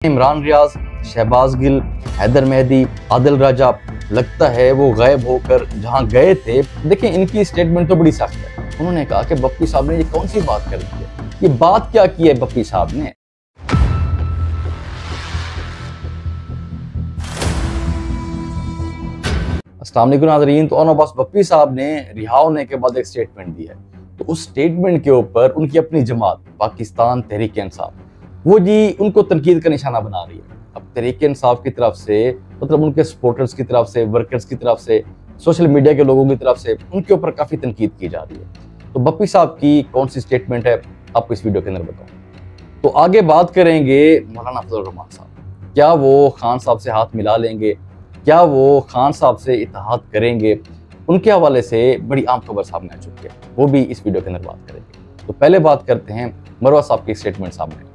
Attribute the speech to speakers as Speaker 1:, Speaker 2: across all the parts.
Speaker 1: इमरान रियाज, शहबाज गिल, हैदर मेहदी, आदिल राजा, लगता है वो गायब होकर जहां गए थे। देखिए, इनकी स्टेटमेंट तो बड़ी सख्त है। उन्होंने कहा कि बप्पी साहब ने ये कौन सी बात कर दी है, ये बात क्या की है बप्पी साहब ने। अस्सलाम वालेकुम नाज़रीन। तो ऑन बस बप्पी साहब ने रिहा होने के बाद एक स्टेटमेंट दी है। तो उस स्टेटमेंट के ऊपर उनकी अपनी जमात पाकिस्तान तहरीक इंसाफ, वो जी उनको तनकीद का निशाना बना रही है। अब तहरीक इंसाफ की तरफ से, मतलब उनके सपोर्टर्स की तरफ से, वर्कर्स की तरफ से, सोशल मीडिया के लोगों की तरफ से उनके ऊपर काफ़ी तनकीद की जा रही है। तो बप्पी साहब की कौन सी स्टेटमेंट है, आपको इस वीडियो के अंदर बताऊँ। तो आगे बात करेंगे मौलाना फजल रहमान साहब, क्या वो खान साहब से हाथ मिला लेंगे, क्या वो खान साहब से इत्तेहाद करेंगे। उनके हवाले से बड़ी आम खबर सामने आ चुकी है, वो भी इस वीडियो के अंदर बात करेंगे। तो पहले बात करते हैं मरवा साहब की स्टेटमेंट सामने।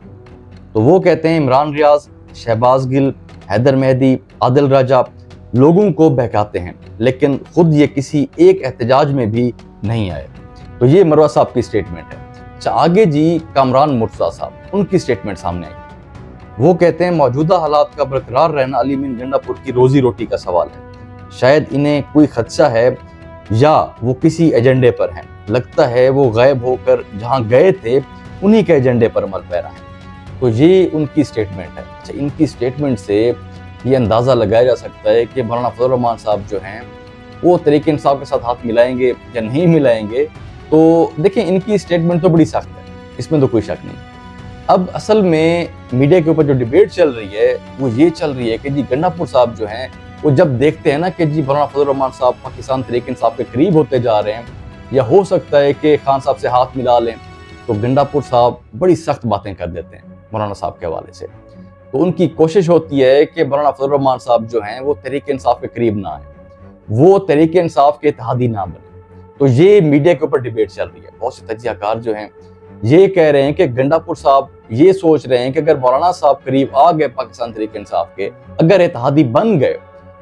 Speaker 1: तो वो कहते हैं इमरान रियाज, शहबाज गिल, हैदर मेहदी, आदिल राजा लोगों को बहकाते हैं, लेकिन खुद ये किसी एक एहतजाज में भी नहीं आए। तो ये मरवा साहब की स्टेटमेंट है। अच्छा, आगे जी कामरान मुर्तज़ा साहब, उनकी स्टेटमेंट सामने आई। वो कहते हैं मौजूदा हालात का बरकरार रहना अली मीन गंडापुर की रोजी रोटी का सवाल है। शायद इन्हें कोई खदशा है या वो किसी एजेंडे पर हैं। लगता है वो गायब होकर जहां गए थे उन्हीं के एजेंडे पर अमल पैरा है। तो ये उनकी स्टेटमेंट है। अच्छा, इनकी स्टेटमेंट से ये अंदाज़ा लगाया जा सकता है कि मौलाना फजल रहमान साहब जो हैं वो तहरीक इंसाफ के साथ हाथ मिलाएंगे या नहीं मिलाएंगे। तो देखिए, इनकी स्टेटमेंट तो बड़ी सख्त है, इसमें तो कोई शक नहीं। अब असल में मीडिया के ऊपर जो डिबेट चल रही है वो ये चल रही है कि जी गंडापुर साहब जो हैं वो जब देखते हैं ना कि जी मौलाना फजल रहमान साहब पाकिस्तान तहरीक इंसाफ के करीब होते जा रहे हैं, या हो सकता है कि खान साहब से हाथ मिला लें, तो गंडापुर साहब बड़ी सख्त बातें कर देते हैं मौलाना साहब के हवाले से। तो उनकी कोशिश होती है कि मौलाना फजल रहमान साहब जो हैं वो तहरीक इंसाफ के करीब ना आए, वो तहरीक इंसाफ के इत्तेहादी ना बने। तो ये मीडिया के ऊपर डिबेट चल रही है। बहुत से तजियाकार जो हैं ये कह रहे हैं कि गंडापुर साहब ये सोच रहे हैं कि अगर मौलाना साहब करीब आ गए पाकिस्तान तहरीक इंसाफ के, अगर इत्तेहादी बन गए,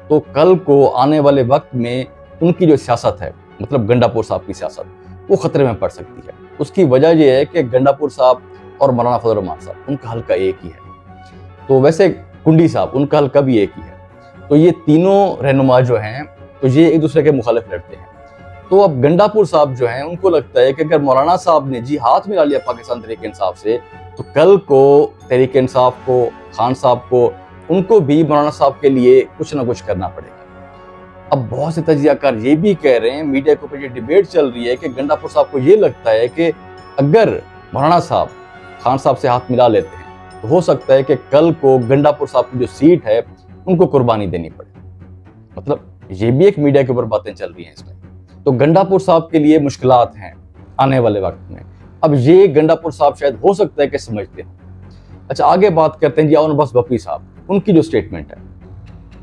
Speaker 1: तो कल को आने वाले वक्त में उनकी जो सियासत है, मतलब गंडापुर साहब की सियासत, वो खतरे में पड़ सकती है। उसकी वजह यह है कि गंडापुर साहब और मौलाना फजल रहमान साहब, उनका हल्का एक ही है। तो वैसे कुंडी साहब, उनका हल्का भी एक ही है। तो ये तीनों रहनुमा जो हैं तो ये एक दूसरे के मुखालिफ लड़ते हैं। तो अब गंडापुर साहब जो हैं उनको लगता है कि अगर मौलाना साहब ने जी हाथ मिला लिया पाकिस्तान तहरीक इंसाफ से, तो कल को तहरीक इंसाफ को, खान साहब को, उनको भी मौलाना साहब के लिए कुछ ना कुछ करना पड़ेगा। अब बहुत से तजियाकार ये भी कह रहे हैं, मीडिया के ऊपर ये डिबेट चल रही है कि गंडापुर साहब को ये लगता है कि अगर मौलाना साहब खान साहब से हाथ मिला लेते हैं तो हो सकता है कि कल को गंडापुर साहब की जो सीट है उनको कुर्बानी देनी पड़े। मतलब ये भी एक मीडिया के ऊपर बातें चल रही हैं इसमें। तो गंडापुर साहब के लिए मुश्किलात हैं आने वाले वक्त में। अब ये गंडापुर साहब शायद हो सकता है कि समझते हो। अच्छा, आगे बात करते हैं जी ऑन बस बप्पी साहब, उनकी जो स्टेटमेंट है।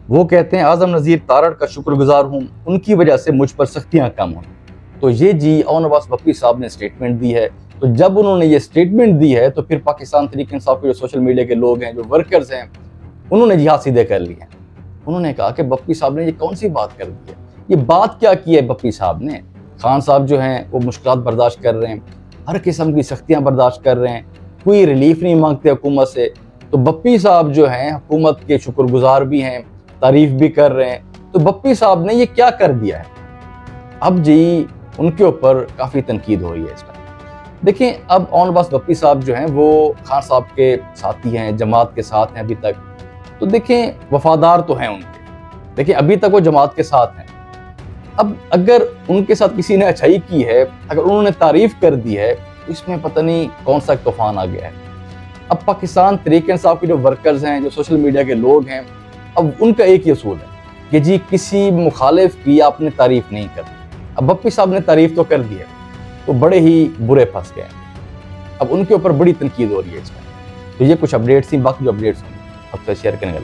Speaker 1: वो कहते हैं आजम नज़ीर तारड़ का शुक्रगुजार हूँ, उनकी वजह से मुझ पर सख्तियाँ कम हुई। तो ये जी ऑन बस बप्पी साहब ने स्टेटमेंट दी है। तो जब उन्होंने ये स्टेटमेंट दी है तो फिर पाकिस्तान तहरीक इंसाफ के जो सोशल मीडिया के लोग हैं, जो वर्कर्स हैं, उन्होंने जी हाथ सीधे कर लिए हैं। उन्होंने कहा कि बप्पी साहब ने ये कौन सी बात कर दी है, ये बात क्या की है बप्पी साहब ने। खान साहब जो हैं वो मुश्किलात बर्दाश्त कर रहे हैं, हर किस्म की सख्तियाँ बर्दाश्त कर रहे हैं, कोई रिलीफ नहीं मांगते हुकूमत से। तो बप्पी साहब जो हैं हुकूमत के शुक्रगुजार भी हैं, तारीफ भी कर रहे हैं। तो बप्पी साहब ने ये क्या कर दिया है। अब जी उनके ऊपर काफ़ी तनकीद हो रही है इसमें। देखिए, अब ऑन बस बप्पी साहब जो हैं वो खान साहब के साथी हैं, जमात के साथ हैं अभी तक। तो देखें, वफादार तो हैं उनके, देखिए अभी तक वो जमात के साथ हैं। अब अगर उनके साथ किसी ने अच्छाई की है, अगर उन्होंने तारीफ कर दी है, तो इसमें पता नहीं कौन सा तूफान आ गया है। अब पाकिस्तान तहरीक इंसाफ के जो वर्कर्स हैं, जो सोशल मीडिया के लोग हैं, अब उनका एक ही असूल है कि जी किसी मुखालिफ की आपने तारीफ नहीं करनी। अब बप्पी साहब ने तारीफ तो कर दी है, तो बड़े ही बुरे फंस गए। अब उनके ऊपर बड़ी तनकीद हो रही है इसमें। तो ये कुछ अपडेट्स थी, बाकी जो अपडेट्स होंगे अब शेयर करेंगे।